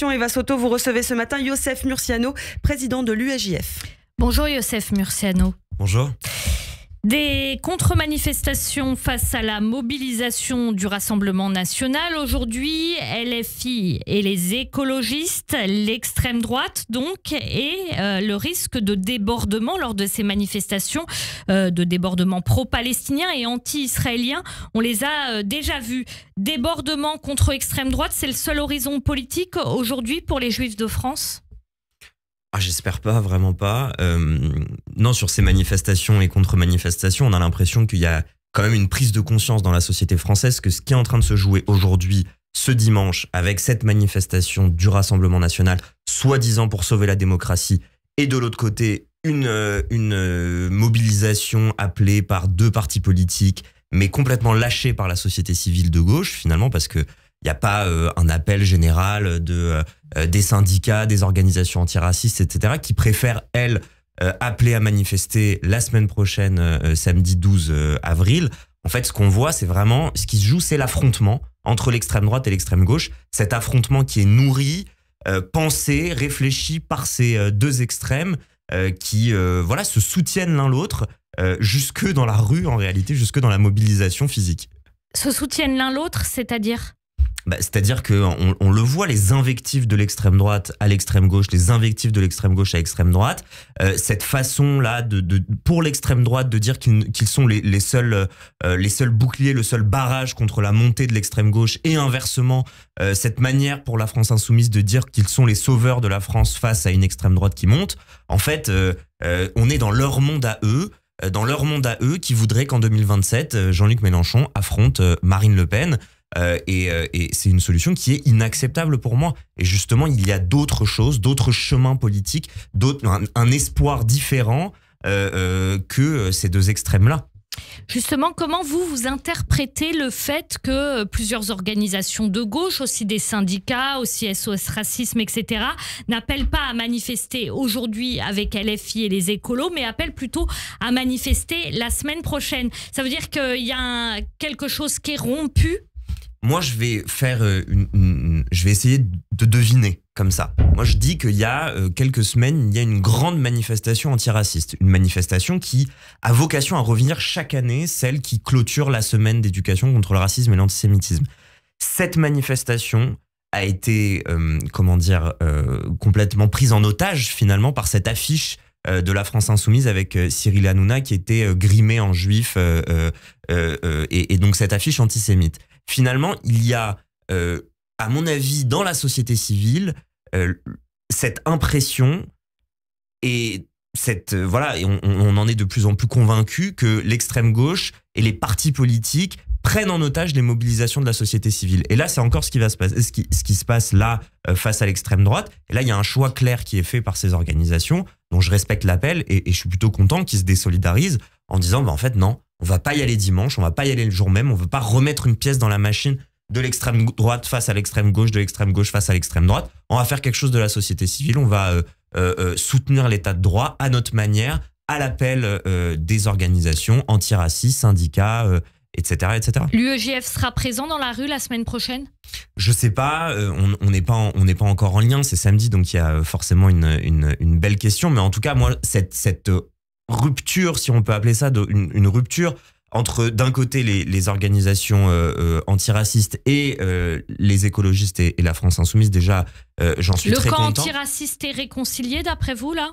question, Eva Soto, vous recevez ce matin Youssef Murciano, président de l'UEJF. Bonjour Youssef Murciano. Bonjour. Des contre-manifestations face à la mobilisation du Rassemblement national. Aujourd'hui, LFI et les écologistes, l'extrême droite donc, et le risque de débordement lors de ces manifestations, de débordement pro-palestinien et anti-israélien. On les a déjà vus. Débordement contre extrême droite, c'est le seul horizon politique aujourd'hui pour les Juifs de France ? J'espère pas, vraiment pas. Non, sur ces manifestations et contre-manifestations, on a l'impression qu'il y a quand même une prise de conscience dans la société française que ce qui est en train de se jouer aujourd'hui, ce dimanche, avec cette manifestation du Rassemblement national, soi-disant pour sauver la démocratie, et de l'autre côté, une mobilisation appelée par deux partis politiques, mais complètement lâchée par la société civile de gauche, finalement, parce que il n'y a pas un appel général des syndicats, des organisations antiracistes, etc., qui préfèrent, elles, appeler à manifester la semaine prochaine, samedi 12 avril. En fait, ce qu'on voit, c'est vraiment, ce qui se joue, c'est l'affrontement entre l'extrême droite et l'extrême gauche. Cet affrontement qui est nourri, pensé, réfléchi par ces deux extrêmes qui se soutiennent l'un l'autre jusque dans la rue, en réalité, jusque dans la mobilisation physique. Se soutiennent l'un l'autre, c'est-à-dire ? C'est-à-dire qu'on le voit, les invectives de l'extrême droite à l'extrême gauche, les invectives de l'extrême gauche à l'extrême droite, cette façon-là pour l'extrême droite de dire qu'ils sont les seuls boucliers, le seul barrage contre la montée de l'extrême gauche, et inversement, cette manière pour la France insoumise de dire qu'ils sont les sauveurs de la France face à une extrême droite qui monte. En fait, on est dans leur monde à eux, qui voudraient qu'en 2027, Jean-Luc Mélenchon affronte Marine Le Pen. Et c'est une solution qui est inacceptable pour moi. Et justement, il y a d'autres choses, d'autres chemins politiques, un espoir différent que ces deux extrêmes-là. Justement, comment vous interprétez le fait que plusieurs organisations de gauche, aussi des syndicats, aussi SOS Racisme, etc., n'appellent pas à manifester aujourd'hui avec LFI et les écolos, mais appellent plutôt à manifester la semaine prochaine? Ça veut dire qu'il y a quelque chose qui est rompu? Moi, je vais je vais essayer de deviner comme ça. Moi, je dis qu'il y a quelques semaines, il y a une grande manifestation antiraciste. Une manifestation qui a vocation à revenir chaque année, celle qui clôture la semaine d'éducation contre le racisme et l'antisémitisme. Cette manifestation a été, complètement prise en otage, finalement, par cette affiche de la France insoumise avec Cyril Hanouna qui était grimé en juif et donc cette affiche antisémite. Finalement, il y a, à mon avis, dans la société civile, cette impression et et on en est de plus en plus convaincu que l'extrême gauche et les partis politiques prennent en otage les mobilisations de la société civile. Et là, c'est encore ce qui se passe là face à l'extrême droite. Et là, il y a un choix clair qui est fait par ces organisations, dont je respecte l'appel et je suis plutôt content qu'ils se désolidarisent en disant, en fait, non, on va pas y aller dimanche, on va pas y aller le jour même, on veut pas remettre une pièce dans la machine de l'extrême droite face à l'extrême gauche, de l'extrême gauche face à l'extrême droite. On va faire quelque chose de la société civile, on va soutenir l'état de droit à notre manière, à l'appel des organisations antiracistes, syndicats, etc., etc. L'UEJF sera présent dans la rue la semaine prochaine ? Je sais pas, on n'est pas encore en lien, c'est samedi, donc il y a forcément une belle question, mais en tout cas, moi, cette rupture, si on peut appeler ça, une rupture entre d'un côté les organisations antiracistes et les écologistes et la France insoumise, déjà, j'en suis très content. Le camp antiraciste est réconcilié d'après vous, là ?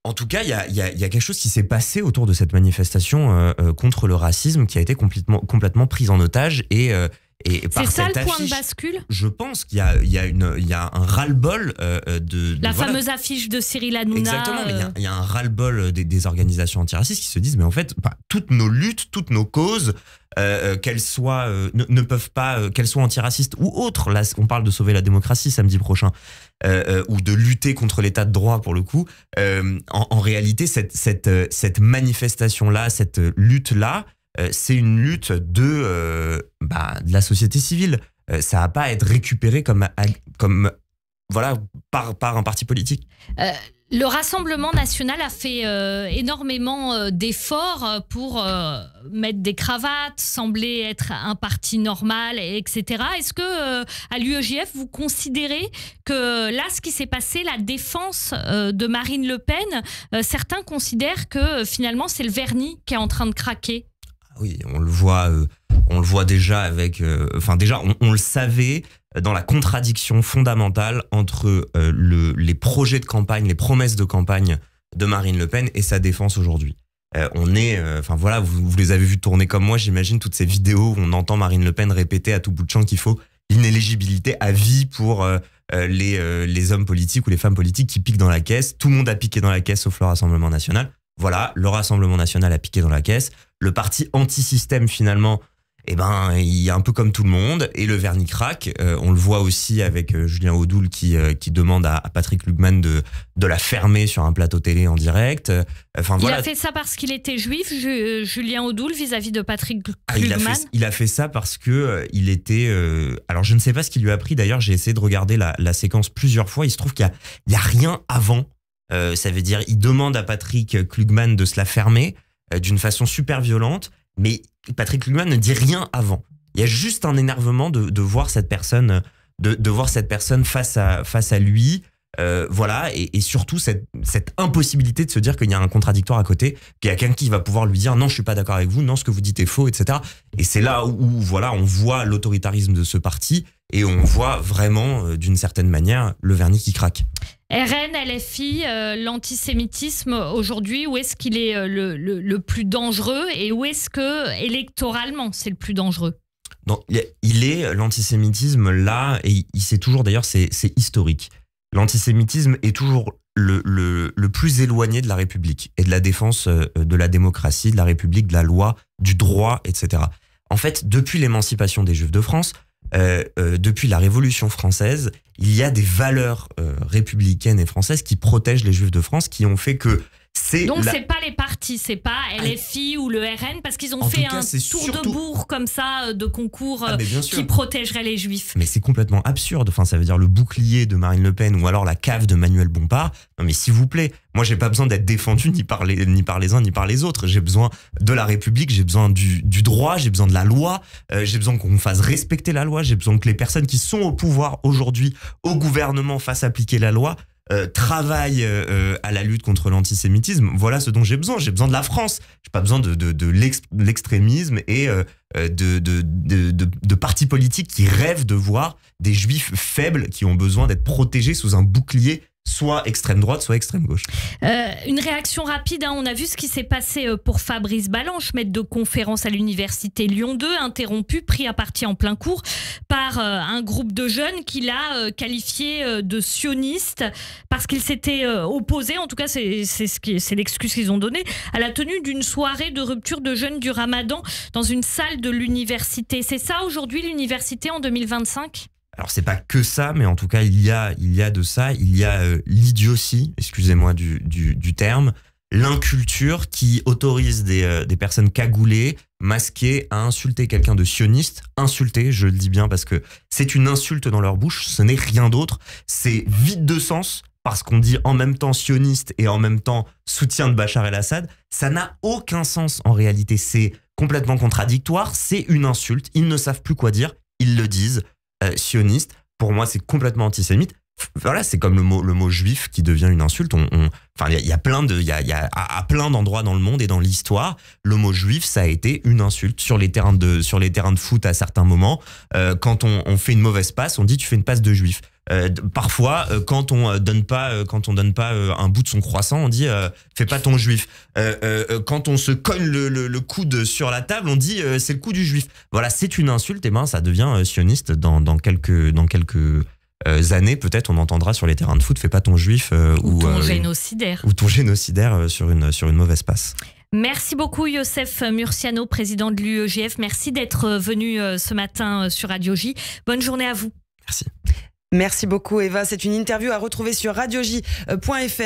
En tout cas, il y a quelque chose qui s'est passé autour de cette manifestation contre le racisme qui a été complètement prise en otage et par c'est ça cette le point affiche, de bascule ? Je pense qu'il y a un ras-le-bol la fameuse affiche de Cyril Hanouna. Exactement, mais il y a un ras-le-bol des organisations antiracistes qui se disent mais en fait, toutes nos luttes, toutes nos causes, qu'elles soient ne peuvent pas, qu'elles soient antiracistes ou autres. Là, on parle de sauver la démocratie samedi prochain. Ou de lutter contre l'état de droit pour le coup. En réalité, cette manifestation-là, cette lutte-là, c'est une lutte de la société civile. Ça va pas être récupéré par un parti politique. Le Rassemblement national a fait énormément d'efforts pour mettre des cravates, sembler être un parti normal, etc. Est-ce que à l'UEJF, vous considérez que là, ce qui s'est passé, la défense de Marine Le Pen, certains considèrent que finalement, c'est le vernis qui est en train de craquer? Oui, on le voit déjà avec... déjà, on le savait dans la contradiction fondamentale entre les projets de campagne, les promesses de campagne de Marine Le Pen et sa défense aujourd'hui. Vous les avez vus tourner comme moi, j'imagine, toutes ces vidéos où on entend Marine Le Pen répéter à tout bout de champ qu'il faut l'inéligibilité à vie pour les hommes politiques ou les femmes politiques qui piquent dans la caisse. Tout le monde a piqué dans la caisse sauf le Rassemblement national. Voilà, le Rassemblement national a piqué dans la caisse. Le parti anti-système, finalement, il est un peu comme tout le monde. Et le vernis craque. On le voit aussi avec Julien Audoul qui demande à Patrick Lugman de la fermer sur un plateau télé en direct. Il a fait ça parce qu'il était juif, Julien Audoul, vis-à-vis de Patrick Lugman. Il a fait ça parce que il était... alors, je ne sais pas ce qu'il lui a pris. D'ailleurs, j'ai essayé de regarder la séquence plusieurs fois. Il se trouve qu'il n'y a rien avant. Ça veut dire, il demande à Patrick Klugman de se la fermer d'une façon super violente, mais Patrick Klugman ne dit rien avant. Il y a juste un énervement de voir cette personne, de voir cette personne face à lui. Et surtout cette impossibilité de se dire qu'il y a un contradictoire à côté, qu'il y a quelqu'un qui va pouvoir lui dire non, je suis pas d'accord avec vous, non, ce que vous dites est faux, etc. Et c'est là où on voit l'autoritarisme de ce parti et on voit vraiment d'une certaine manière le vernis qui craque. RN, LFI, l'antisémitisme aujourd'hui, où est-ce qu'il est le plus dangereux et où est-ce que électoralement c'est le plus dangereux? Non, il est l'antisémitisme là, et il sait toujours, d'ailleurs c'est historique. L'antisémitisme est toujours le plus éloigné de la République et de la défense de la démocratie, de la République, de la loi, du droit, etc. En fait, depuis l'émancipation des Juifs de France, depuis la Révolution française, il y a des valeurs républicaines et françaises qui protègent les Juifs de France, qui ont fait que Donc c'est pas les partis, c'est pas LFI ou le RN, parce qu'ils ont fait un tour de bourg comme ça de concours qui protégerait les Juifs. Mais c'est complètement absurde. Enfin, ça veut dire le bouclier de Marine Le Pen ou alors la cave de Manuel Bompard. Non mais s'il vous plaît, moi j'ai pas besoin d'être défendu ni par les uns ni par les autres. J'ai besoin de la République, j'ai besoin du droit, j'ai besoin de la loi, j'ai besoin qu'on fasse respecter la loi, j'ai besoin que les personnes qui sont au pouvoir aujourd'hui, au gouvernement, fassent appliquer la loi. Travaille à la lutte contre l'antisémitisme. Voilà ce dont j'ai besoin. J'ai besoin de la France. J'ai pas besoin de l'extrémisme et de partis politiques qui rêvent de voir des juifs faibles qui ont besoin d'être protégés sous un bouclier, soit extrême droite, soit extrême gauche. Une réaction rapide, on a vu ce qui s'est passé pour Fabrice Balanche, maître de conférence à l'université Lyon 2, interrompu, pris à partie en plein cours par un groupe de jeunes qui l'a qualifié de sioniste parce qu'il s'était opposé, en tout cas c'est l'excuse qu'ils ont donnée, à la tenue d'une soirée de rupture de jeûne du Ramadan dans une salle de l'université. C'est ça aujourd'hui l'université en 2025 ? Alors c'est pas que ça, mais en tout cas il y a de ça. Il y a l'idiotie, excusez-moi du terme, l'inculture qui autorise des personnes cagoulées, masquées, à insulter quelqu'un de sioniste. Insulter, je le dis bien parce que c'est une insulte dans leur bouche, ce n'est rien d'autre. C'est vide de sens parce qu'on dit en même temps sioniste et en même temps soutien de Bachar el-Assad. Ça n'a aucun sens en réalité. C'est complètement contradictoire. C'est une insulte. Ils ne savent plus quoi dire. Ils le disent. Sioniste, pour moi c'est complètement antisémite. Voilà, c'est comme le mot juif qui devient une insulte. Il y a plein d'endroits dans le monde et dans l'histoire, le mot juif ça a été une insulte sur les terrains de foot à certains moments. Quand on fait une mauvaise passe, on dit tu fais une passe de juif. Parfois, quand on donne pas un bout de son croissant, on dit fais pas ton juif. Quand on se cogne le coude sur la table, on dit c'est le coup du juif. Voilà, c'est une insulte. Et ça devient sioniste dans quelques années. Peut-être on entendra sur les terrains de foot fais pas ton juif ou ton génocidaire. Ou ton génocidaire sur une mauvaise passe. Merci beaucoup Youssef Murciano, président de l'UEJF. Merci d'être venu ce matin sur Radio J. Bonne journée à vous. Merci. Merci beaucoup Eva, c'est une interview à retrouver sur radioj.fr.